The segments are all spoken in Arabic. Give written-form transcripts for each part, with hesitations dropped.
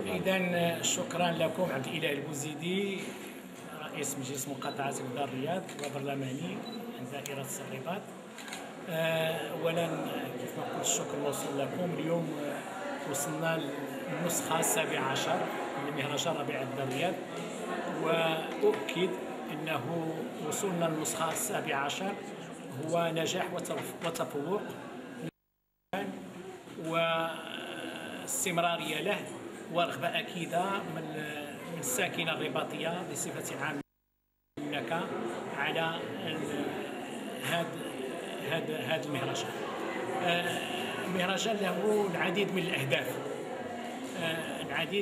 إذا شكرا لكم. عبد الإله البوزيدي، رئيس مجلس مقاطعة بلدار الرياض وبرلماني عن دائرة الرباط. أولا كيف ما قلت الشكر موصول لكم. اليوم وصلنا للنسخة 17 من مهرجان ربيع الرياض، وأؤكد أنه وصولنا للنسخة 17 هو نجاح وتفوق واستمرارية له، ورغبة أكيدة من الساكنة الرباطية بصفة عامة على هذا المهرجان. المهرجان له العديد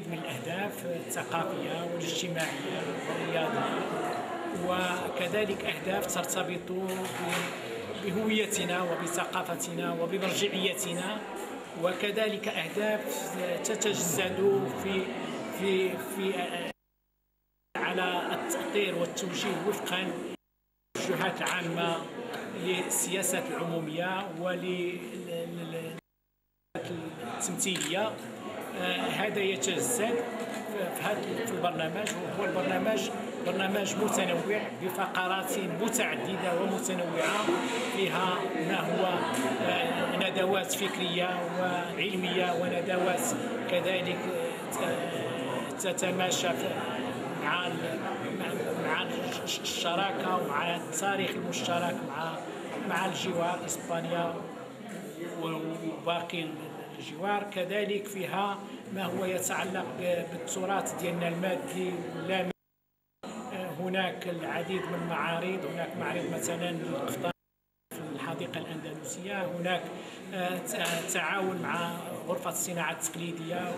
من الأهداف، الثقافية والاجتماعية والرياضية، وكذلك أهداف ترتبط بهويتنا وبثقافتنا وبمرجعيتنا، وكذلك أهداف تتجسد في على التأطير والتوجيه وفقا للتوجهات العامة للسياسات العمومية وللتمثيلية. هذا يتجسد في البرنامج، وهو برنامج متنوع بفقرات متعددة ومتنوعة، فيها ما هو ندوات فكرية وعلمية، وندوات كذلك تتماشى مع الشراكة ومع التاريخ المشترك مع الجوار إسبانيا وباقي الجوار. كذلك فيها ما هو يتعلق بالتراث ديالنا المادي واللامادي. هناك العديد من المعارض، هناك معرض مثلا للقفطان في الحديقة الأندلسية، هناك تعاون مع غرفة الصناعة التقليدية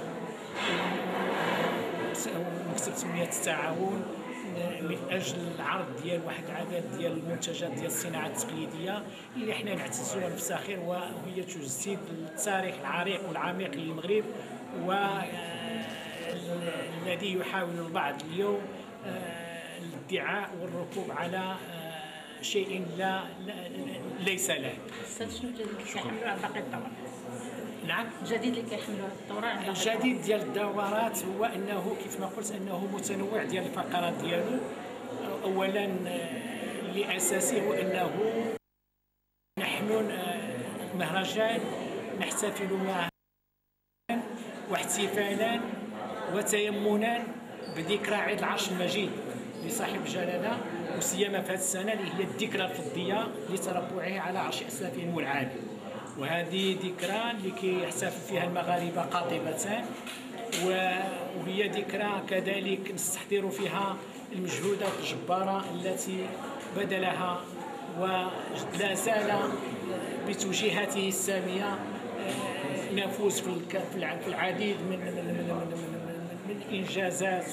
ومكتب تنمية التعاون من اجل العرض ديال واحد العدد ديال المنتجات ديال الصناعه التقليديه اللي حنا نعتزوها بفتخر، وهي تجسد التاريخ العريق والعميق للمغرب، والذي يحاول البعض اليوم الادعاء والركوب على شيء ليس له. استاذ، شنو الجديد اللي كيحملوا على باقي الدورات؟ نعم، الجديد اللي كيحملوا على الدورات. الجديد ديال الدورات هو انه كيف ما قلت انه متنوع ديال الفقرات ديالو. اولا اللي اساسي هو انه نحن مهرجان نحتفل معه واحتفالا وتيمنا بذكرى عيد العرش المجيد لصاحب الجلاله، وسيما في هذه السنه اللي هي الذكرى الفضيه لتربعه على عرش اسلافهم العالي. وهذه ذكرى اللي كيحتفل فيها المغاربه قاطبه، وهي ذكرى كذلك نستحضر فيها المجهودات الجباره التي بذلها ولا زال بتوجيهاته الساميه نفوز في العديد من الانجازات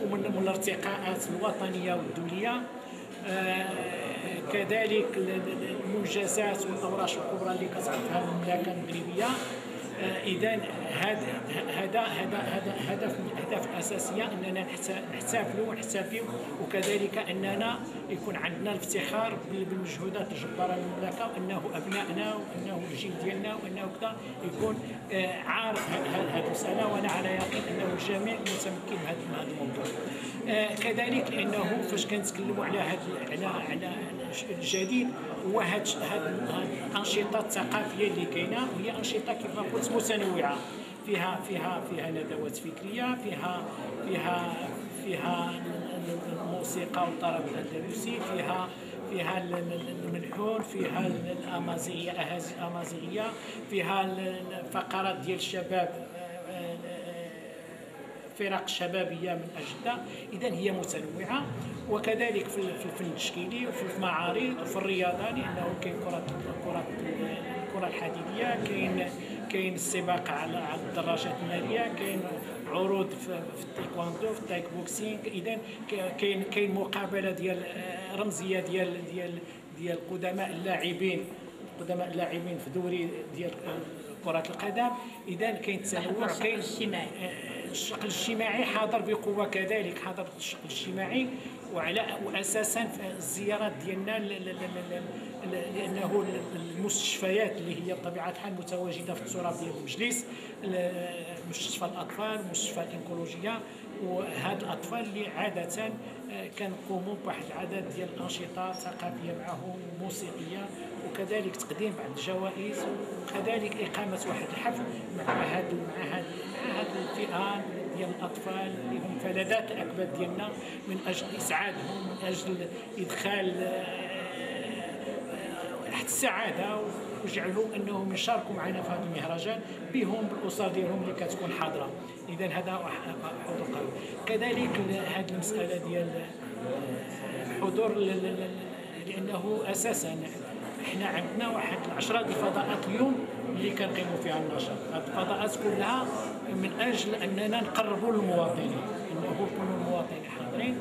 ومن الارتقاءات الوطنيه والدوليه. كذلك المنجزات والاوراش الكبرى اللي كتعرفها المملكه المغربيه. اذا هذا هدف من الاهداف الاساسيه، اننا نحتفلوا وكذلك اننا يكون عندنا الافتخار بالمجهودات الجباره للمملكه، وانه ابنائنا وانه الجيل ديالنا وانه كذا يكون عارف هذه المساله. وانا على يقين انه الجميع متمكن من هذا الموضوع. كذلك لانه فاش كنتكلموا على الجديد هو هاد الانشطه الثقافيه اللي كاينه، وهي انشطه كيف ما قلت متنوعه، فيها ندوات فكريه، فيها الموسيقى والطرب الاندلسي، فيها الملحون، فيها الامازيغيه، فيها فقرات ديال الشباب، فرق شبابيه من اجدها. اذا هي متنوعه. وكذلك في الفن التشكيلي وفي المعارض وفي الرياضه، لانه كاين الكره الحديديه، كاين السباق على الدراجات الناريه، كاين عروض في التايكواندو، في التايك بوكسينغ. اذا كاين مقابله ديال رمزيه ديال قدماء اللاعبين في دوري ديال كرة القدم. إذا كاين تنوع، كاين الشق الاجتماعي حاضر بقوة، كذلك حاضر الشق الاجتماعي. وأساسا الزيارات ديالنا لانه المستشفيات اللي هي بطبيعه الحال متواجده في التراب ديال المجلس، مستشفى الاطفال، مستشفى الانكولوجيه، وهاد الاطفال اللي عاده كنقوموا بواحد العدد ديال الانشطه ثقافيه معهم، موسيقيه، وكذلك تقديم بعض الجوائز، وكذلك اقامه واحد الحفل مع هاد الفئه ديال الاطفال اللي هم فلذات الاكباد ديالنا، من اجل اسعادهم، من اجل ادخال السعاده، وجعلوا انهم يشاركوا معنا في هذا المهرجان بهم بالاسر ديالهم اللي كتكون حاضره. اذا هذا حضور قوي. كذلك هذه المساله ديال الحضور، لانه اساسا احنا عندنا واحد 10 الفضاءات اليوم اللي كنقيموا فيها النشاط. هذه الفضاءات كلها من اجل اننا نقربوا للمواطنين، انه يكونوا المواطنين حاضرين.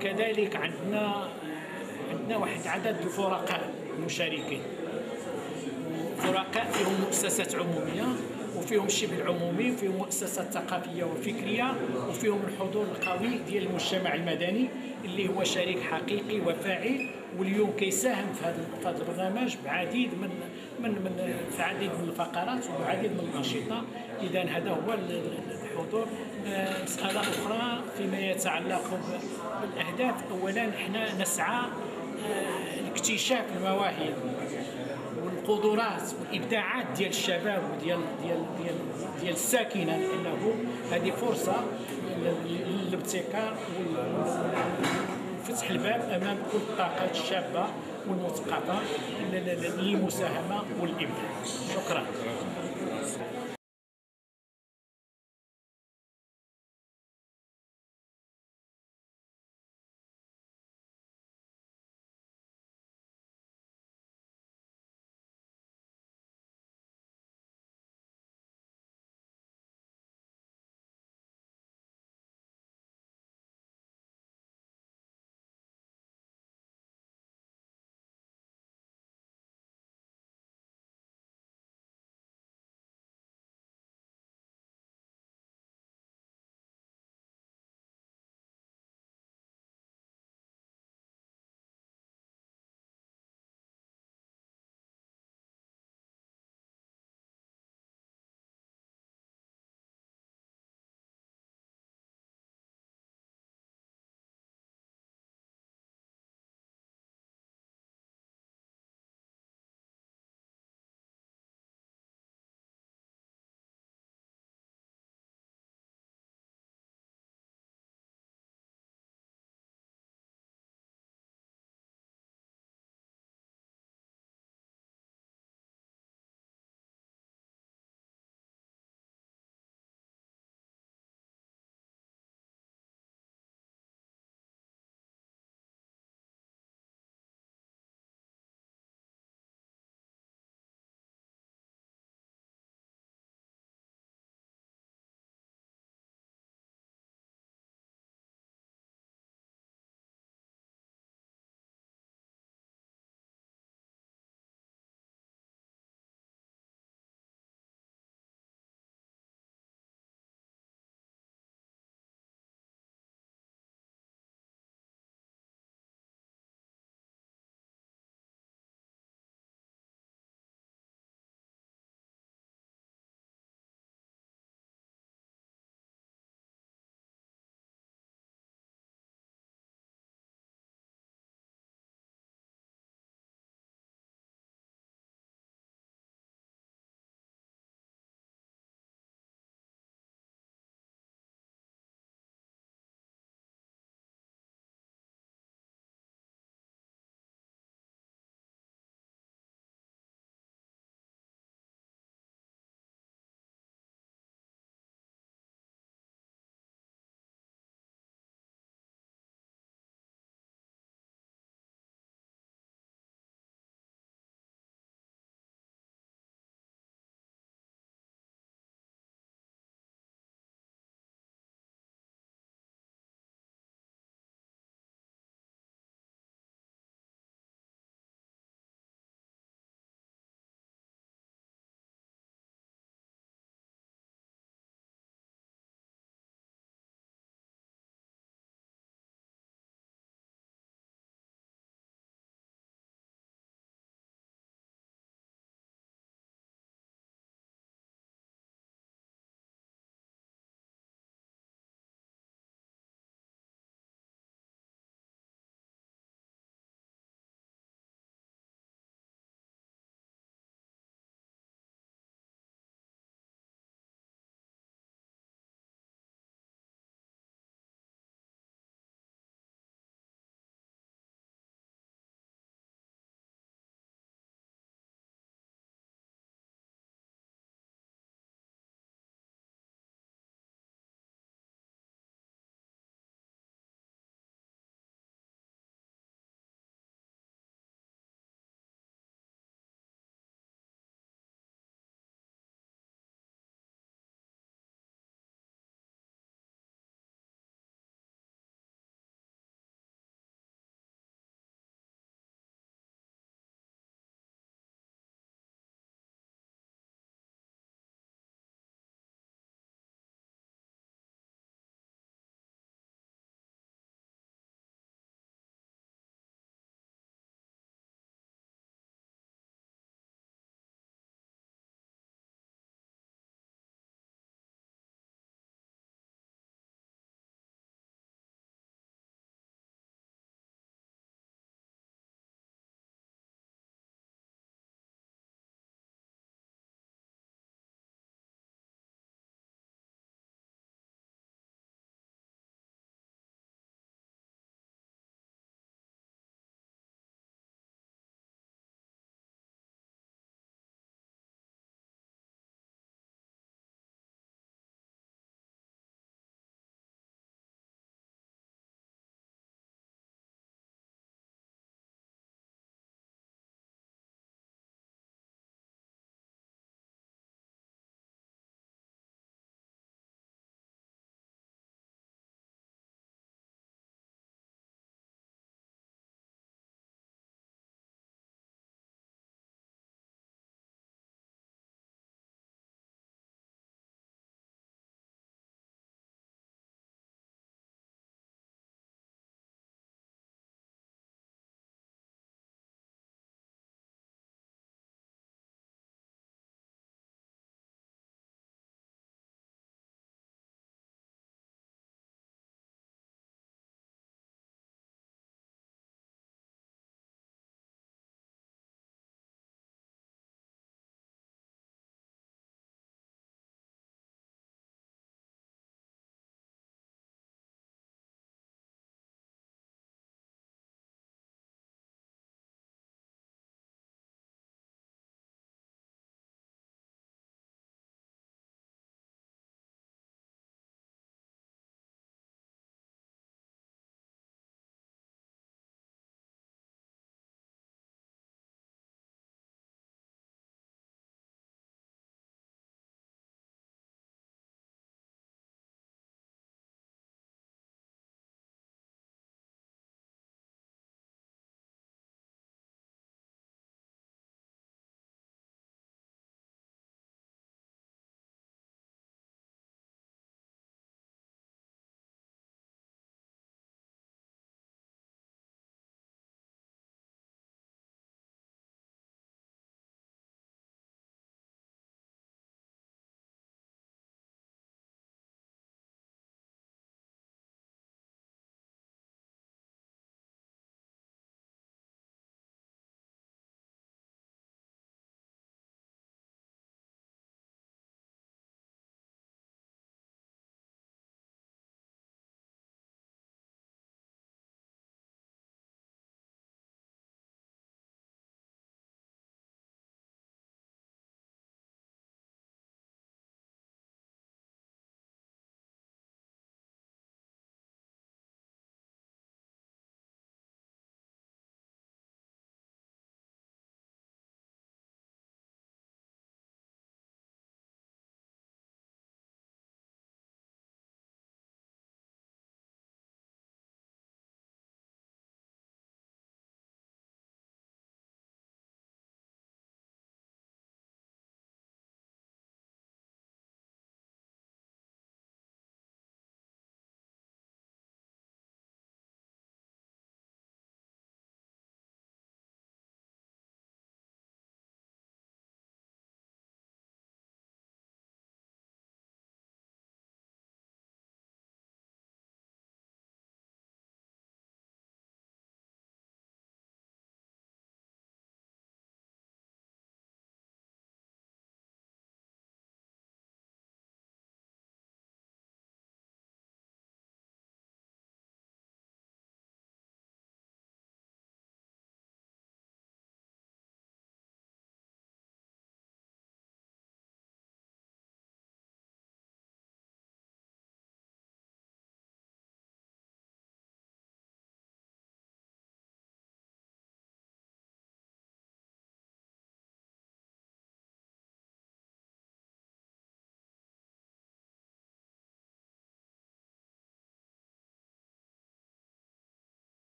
كذلك عندنا واحد عدد الفرقاء المشاركين، فرقاء فيهم مؤسسات عموميه، وفيهم شبه عمومي، وفيهم مؤسسات ثقافيه وفكريه، وفيهم الحضور القوي ديال المجتمع المدني اللي هو شريك حقيقي وفاعل، واليوم كيساهم في هذا البرنامج بعديد في عديد من الفقرات وعديد من الانشطه. اذا هذا هو الحضور. مساله اخرى فيما يتعلق بالاهداف، اولا احنا نسعى لاكتشاف المواهب والقدرات والابداعات ديال الشباب وديال ديال ديال ديال الساكنه، لانه هذه فرصه للابتكار وفتح الباب امام كل الطاقات الشابه والمثقفه للمساهمه والابداع. شكرا.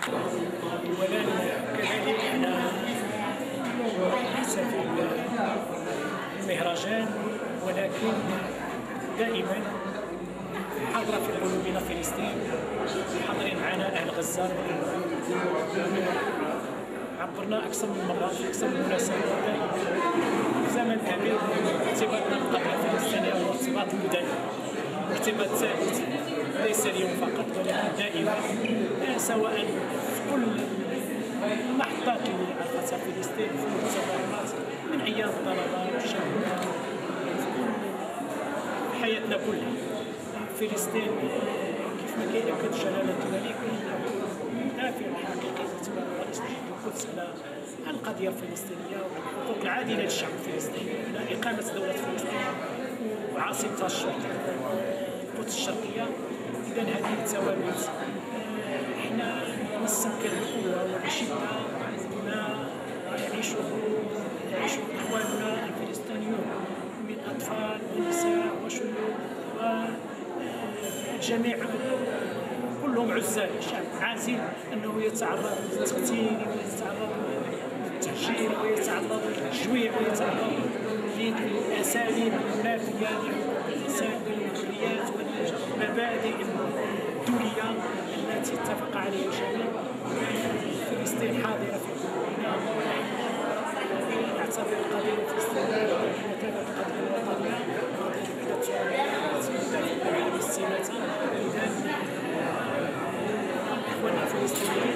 اولا كذلك احنا نحتفل بالمهرجان، ولكن دائما حاضره في قلوبنا فلسطين، حاضرين معنا اهل غزه. عبرنا اكثر من مرات في اكثر من مناسبات دائما زمن كبير ارتباطنا بالقضيه الفلسطينيه هو ارتباط مدني، ارتباط ثابت ليس اليوم فقط ولكن دائما، سواء في كل المحطات اللي عرفتها فلسطين في المتظاهرات من ايام الضربات والشهداء في حياتنا كلها. فلسطين كيف ما كيأكد جلالة الملك دافع حقيقي باعتبار رئيس القدس على القضية الفلسطينية والحقوق العادلة للشعب الفلسطيني على إقامة دولة فلسطين وعاصمتها القدس الشرقية. إذا هذه الثوابت احنا نستنكر بقوة وبشدة ما يعيشه إخواننا الفلسطينيون من أطفال ونساء وشيوخ وجميع كلهم عزال، شعب عازل أنه يتعرض للتقتيل ويتعرض للتهجير ويتعرض للتجويع ويتعرض للأساليب المنافية لحقوق الإنسان والحريات والمبادئ الدولية التي اتفق عليها الجميع. فلسطين حاضرة في قلوبنا، نعتبر القضية الفلسطينية بمثابة القضية الوطنية، قضية التي ندافع عنها باستماتة. إذا إخواننا الفلسطينيين